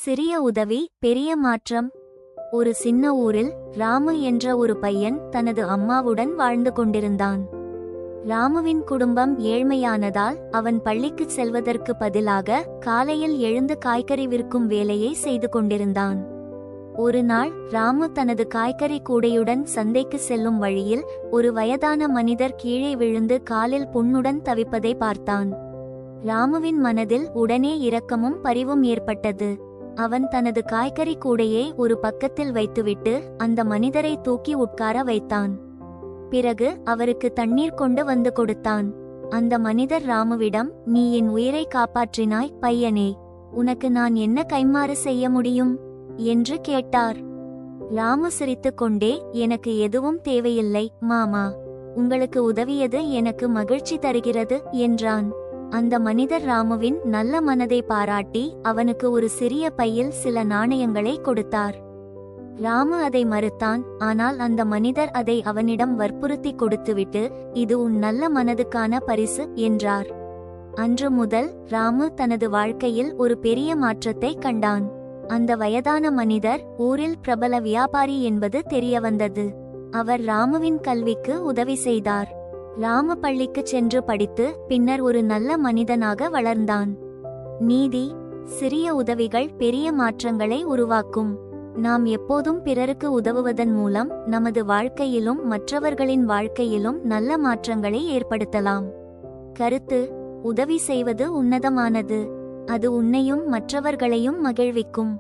சிறிய உதவி பெரிய மாற்றம். ஒரு சின்ன ஊரில் ராமு என்ற ஒரு பையன் தனது அம்மாவுடன் வாழ்ந்து கொண்டிருந்தான். ராமுவின் குடும்பம் ஏழ்மையானதால் அவன் பள்ளிக்கு செல்வதற்கு பதிலாக காலையில் எழுந்து காய்கறி விற்கும் வேலையை செய்து கொண்டிருந்தான். ஒரு நாள் ராமு தனது காய்கறி கூடையுடன் சந்தைக்கு செல்லும் வழியில் ஒரு வயதான மனிதர் கீழே விழுந்து காலில் புண்ணுடன் தவிப்பதை பார்த்தான். ராமுவின் மனதில் உடனே இரக்கமும் பரிவும் ஏற்பட்டது. அவன் தனது காய்கறி கூடையை ஒரு பக்கத்தில் வைத்துவிட்டு அந்த மனிதரை தூக்கி உட்கார வைத்தான். பிறகு அவருக்கு தண்ணீர் கொண்டு வந்து கொடுத்தான். அந்த மனிதர் ராமுவிடம், "நீ என் உயிரை காப்பாற்றினாய் பையனே, உனக்கு நான் என்ன கைமாறு செய்ய முடியும்?" என்று கேட்டார். ராமு சிரித்துக்கொண்டே, "எனக்கு எதுவும் தேவையில்லை மாமா, உங்களுக்கு உதவியது எனக்கு மகிழ்ச்சி தருகிறது" என்றான். அந்த மனிதர் ராமுவின் நல்ல மனதை பாராட்டி அவனுக்கு ஒரு சிறிய பையில் சில நாணயங்களை கொடுத்தார். ராமு அதை மறுத்தான். ஆனால் அந்த மனிதர் அதை அவனிடம் வற்புறுத்தி கொடுத்துவிட்டு, "இது உன் நல்ல மனதுக்கான பரிசு" என்றார். அன்று முதல் ராமு தனது வாழ்க்கையில் ஒரு பெரிய மாற்றத்தை கண்டான். அந்த வயதான மனிதர் ஊரில் பிரபல வியாபாரி என்பது தெரியவந்தது. அவர் ராமுவின் கல்விக்கு உதவி செய்தார். ராமு பள்ளிக்கு சென்று படித்து பின்னர் ஒரு நல்ல மனிதனாக வளர்ந்தான். நீதி: சிறிய உதவிகள் பெரிய மாற்றங்களை உருவாக்கும். நாம் எப்போதும் பிறருக்கு உதவுவதன் மூலம் நமது வாழ்க்கையிலும் மற்றவர்களின் வாழ்க்கையிலும் நல்ல மாற்றங்களை ஏற்படுத்தலாம். கருத்து: உதவி செய்வது உன்னதமானது. அது உன்னையும் மற்றவர்களையும் மகிழ்விக்கும்.